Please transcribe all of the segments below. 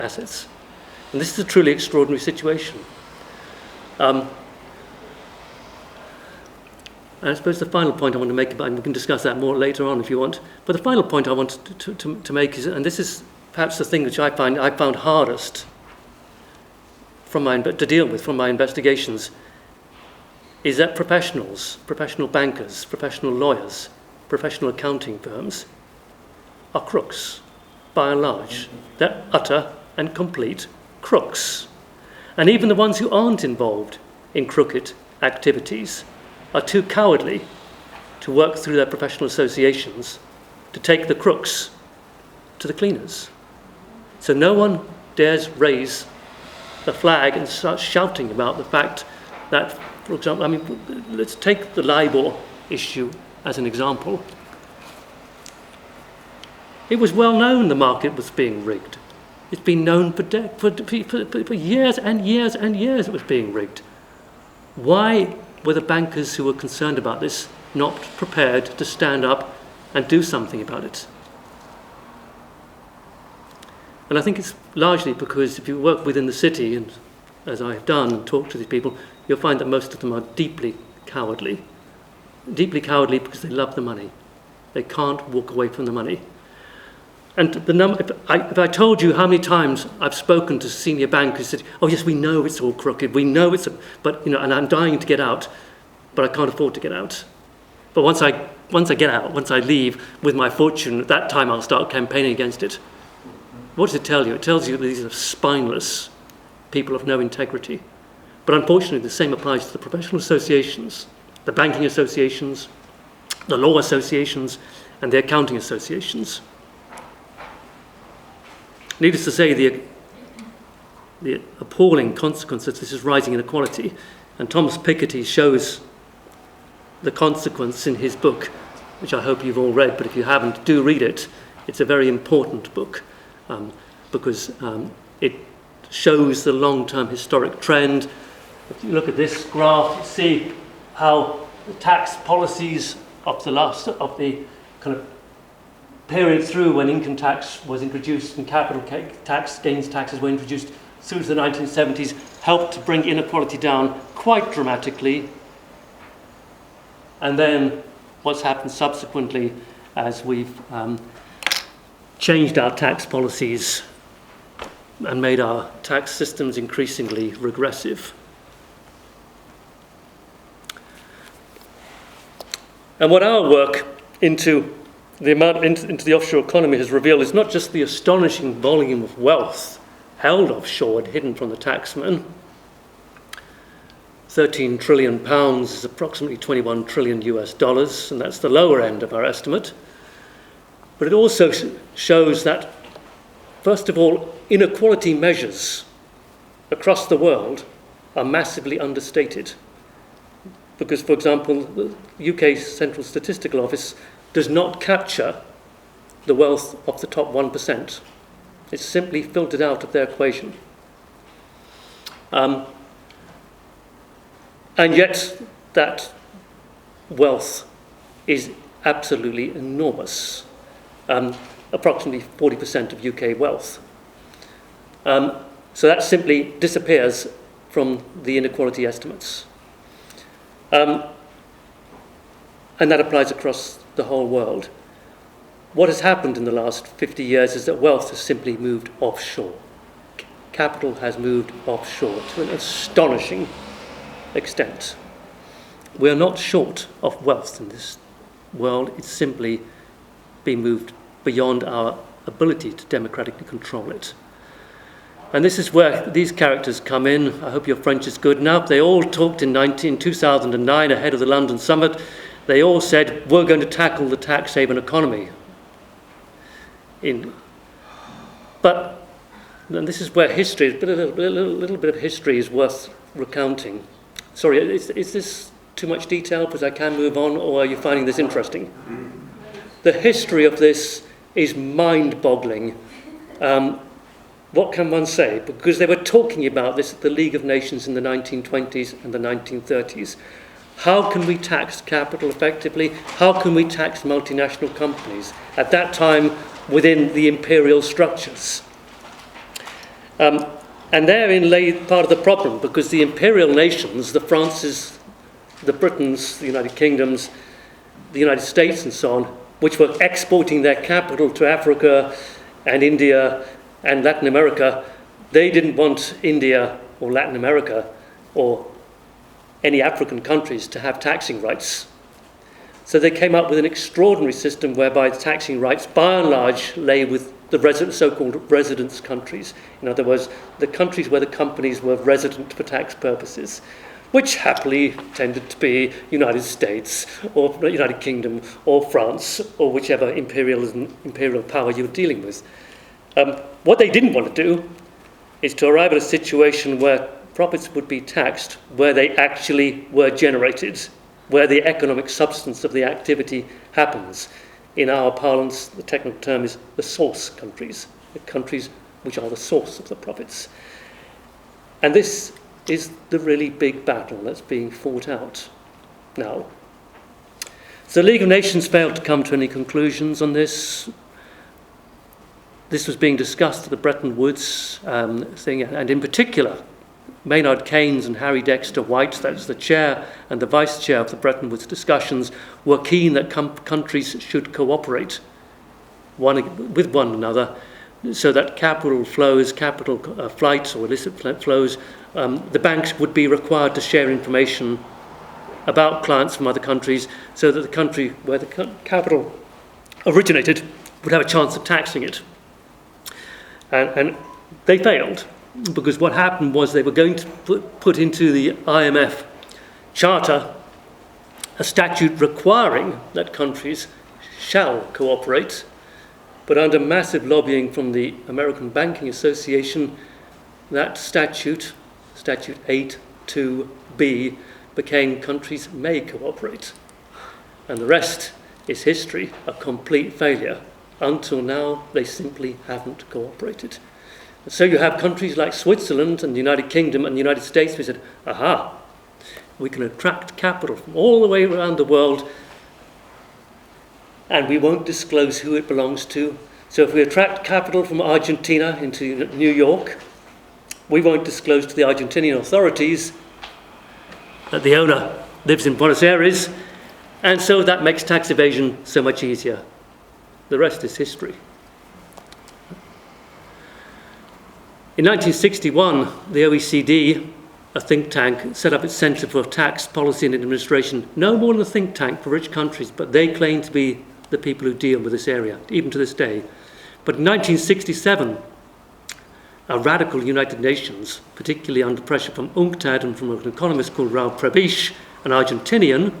assets. And this is a truly extraordinary situation. And I suppose the final point I want to make, and we can discuss that more later on if you want, but the final point I want to make is, and this is perhaps the thing which I found hardest to deal with from my investigations, is that professionals, professional bankers, professional lawyers, professional accounting firms are crooks, by and large. They're utter and complete crooks. And even the ones who aren't involved in crooked activities are too cowardly to work through their professional associations to take the crooks to the cleaners. So no one dares raise the flag and start shouting about the fact that, for example, let's take the LIBOR issue as an example. It was well known the market was being rigged. It's been known for years and years and years it was being rigged. Why were the bankers who were concerned about this not prepared to stand up and do something about it? And I think it's largely because if you work within the city, and as I have done and talked to these people, you'll find that most of them are deeply cowardly. Deeply cowardly because they love the money. They can't walk away from the money. And if I told you how many times I've spoken to senior bankers who said, "Oh yes, we know it's all crooked. We know but and I'm dying to get out, but I can't afford to get out. But once I get out, once I leave with my fortune, at that time I'll start campaigning against it." What does it tell you? It tells you that these are spineless people of no integrity. But unfortunately, the same applies to the professional associations, the banking associations, the law associations, and the accounting associations. Needless to say, the appalling consequence of this is rising inequality. And Thomas Piketty shows the consequence in his book, which I hope you've all read, but if you haven't, do read it. It's a very important book because it shows the long-term historic trend. If you look at this graph, you see how the tax policies of the kind of period through when income tax was introduced and capital tax, gains taxes were introduced through to the 1970s, helped to bring inequality down quite dramatically. And then what's happened subsequently as we've changed our tax policies and made our tax systems increasingly regressive. And what our work into the offshore economy has revealed is not just the astonishing volume of wealth held offshore and hidden from the taxman. 13 trillion pounds is approximately 21 trillion US dollars, and that's the lower end of our estimate. But it also shows that, first of all, inequality measures across the world are massively understated. Because, for example, the UK Central Statistical Office does not capture the wealth of the top 1%. It's simply filtered out of their equation. And yet that wealth is absolutely enormous, approximately 40% of UK wealth. So that simply disappears from the inequality estimates. And that applies across the whole world. What has happened in the last 50 years is that wealth has simply moved offshore. Capital has moved offshore to an astonishing extent. We are not short of wealth in this world. It's simply been moved beyond our ability to democratically control it. And this is where these characters come in. I hope your French is good enough. They all talked in 2009 ahead of the London summit. They all said, we're going to tackle the tax haven economy. But and this is where history, a little bit of history is worth recounting. Sorry, is this too much detail because I can move on, or are you finding this interesting? The history of this is mind-boggling. What can one say? Because they were talking about this at the League of Nations in the 1920s and the 1930s. How can we tax capital effectively? How can we tax multinational companies? At that time, within the imperial structures. And therein lay part of the problem, because the imperial nations, the Frances, the Britons, the United Kingdoms, the United States and so on, which were exporting their capital to Africa and India and Latin America, they didn't want India or Latin America or any African countries to have taxing rights. So they came up with an extraordinary system whereby the taxing rights, by and large, lay with the so-called residence countries. In other words, the countries where the companies were resident for tax purposes, which happily tended to be United States or United Kingdom or France or whichever imperial power you were dealing with. What they didn't want to do is to arrive at a situation where profits would be taxed where they actually were generated, where the economic substance of the activity happens. In our parlance, the technical term is the source countries, the countries which are the source of the profits. And this is the really big battle that's being fought out now. So the League of Nations failed to come to any conclusions on this. This was being discussed at the Bretton Woods thing, and in particular, Maynard Keynes and Harry Dexter White, that's the chair and the vice chair of the Bretton Woods discussions, were keen that countries should cooperate with one another so that capital flows, capital flights or illicit flows, the banks would be required to share information about clients from other countries so that the country where the capital originated would have a chance of taxing it. And they failed, because what happened was they were going to put into the IMF charter a statute requiring that countries shall cooperate, but under massive lobbying from the American Banking Association, that statute 8.2b, became countries may cooperate. And the rest is history, a complete failure. Until now, they simply haven't cooperated. So you have countries like Switzerland and the United Kingdom and the United States who said, aha, we can attract capital from all the way around the world and we won't disclose who it belongs to. So if we attract capital from Argentina into New York, we won't disclose to the Argentinian authorities that the owner lives in Buenos Aires, and so that makes tax evasion so much easier. The rest is history. In 1961, the OECD, a think tank, set up its Centre for Tax Policy and Administration, no more than a think tank for rich countries, but they claim to be the people who deal with this area, even to this day. But in 1967, a radical United Nations, particularly under pressure from UNCTAD and from an economist called Raul Prebisch, an Argentinian,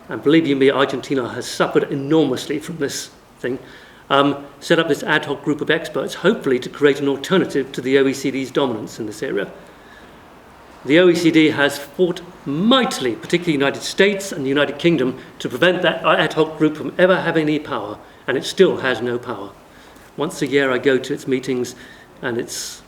and believe you me, Argentina has suffered enormously from this thing, set up this ad hoc group of experts, hopefully to create an alternative to the OECD's dominance in this area. The OECD has fought mightily, particularly the United States and the United Kingdom, to prevent that ad hoc group from ever having any power, and it still has no power. Once a year I go to its meetings, and it's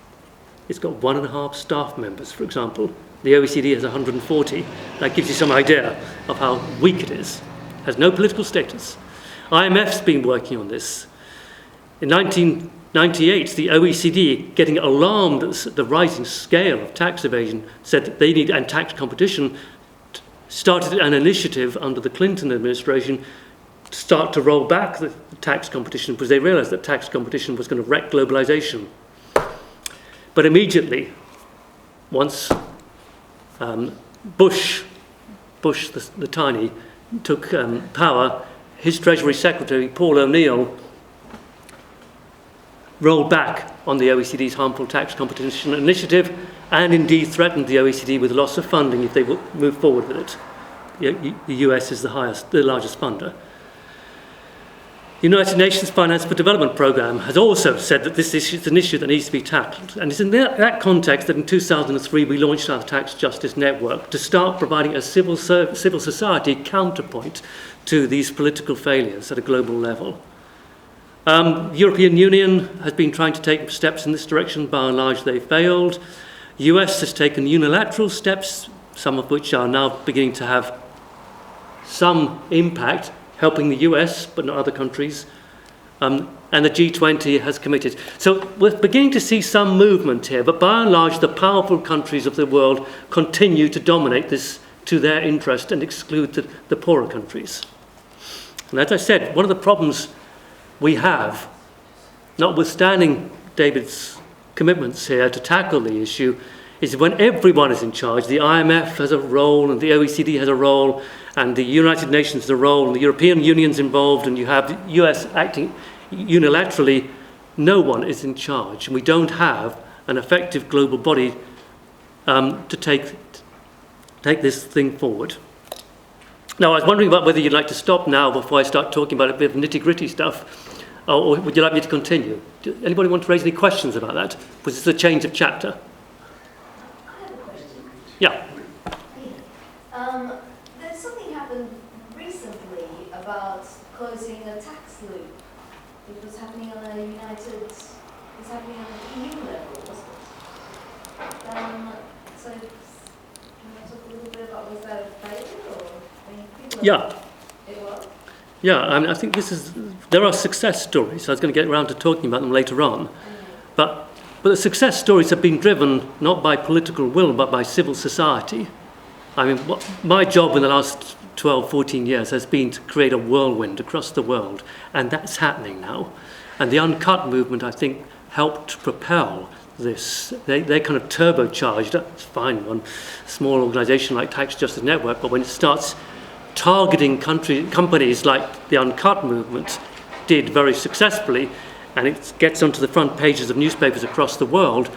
got 1.5 staff members, for example. The OECD has 140. That gives you some idea of how weak it is. It has no political status. IMF's been working on this. In 1998, the OECD, getting alarmed at the rising scale of tax evasion, said that they need, and tax competition, started an initiative under the Clinton administration to start to roll back the tax competition, because they realized that tax competition was going to wreck globalization. But immediately, once Bush the Tiny took power, his Treasury Secretary, Paul O'Neill, rolled back on the OECD's harmful tax competition initiative and indeed threatened the OECD with loss of funding if they move forward with it. The US is the largest funder. The United Nations Finance for Development Programme has also said that this issue is an issue that needs to be tackled. And it's in that context that in 2003 we launched our Tax Justice Network to start providing a civil society counterpoint to these political failures at a global level. The European Union has been trying to take steps in this direction. By and large, they failed. The US has taken unilateral steps, some of which are now beginning to have some impact, helping the US, but not other countries. and the G20 has committed. So we're beginning to see some movement here, but by and large, the powerful countries of the world continue to dominate this to their interest and exclude the poorer countries. And as I said, one of the problems we have, notwithstanding David's commitments here to tackle the issue, is when everyone is in charge. The IMF has a role, and the OECD has a role, and the United Nations has a role, and the European Union's involved, and you have the US acting unilaterally. No one is in charge, and we don't have an effective global body to take this thing forward. Now, I was wondering about whether you'd like to stop now before I start talking about a bit of nitty-gritty stuff, or would you like me to continue? Anybody want to raise any questions about that? Was this a change of chapter? I have a question. Yeah. There's something happened recently about closing a tax loop. It was happening on an EU level, wasn't it? So can I talk a little bit about, was that a failure, or Yeah. It was? Yeah, I mean, I think there are success stories. I was going to get around to talking about them later on. But the success stories have been driven not by political will, but by civil society. I mean, my job in the last 12, 14 years has been to create a whirlwind across the world, and that's happening now. And the Uncut movement, I think, helped propel this. They kind of turbocharged it. It's fine, one small organisation like Tax Justice Network, but when it starts targeting companies like the Uncut movement did very successfully, and it gets onto the front pages of newspapers across the world,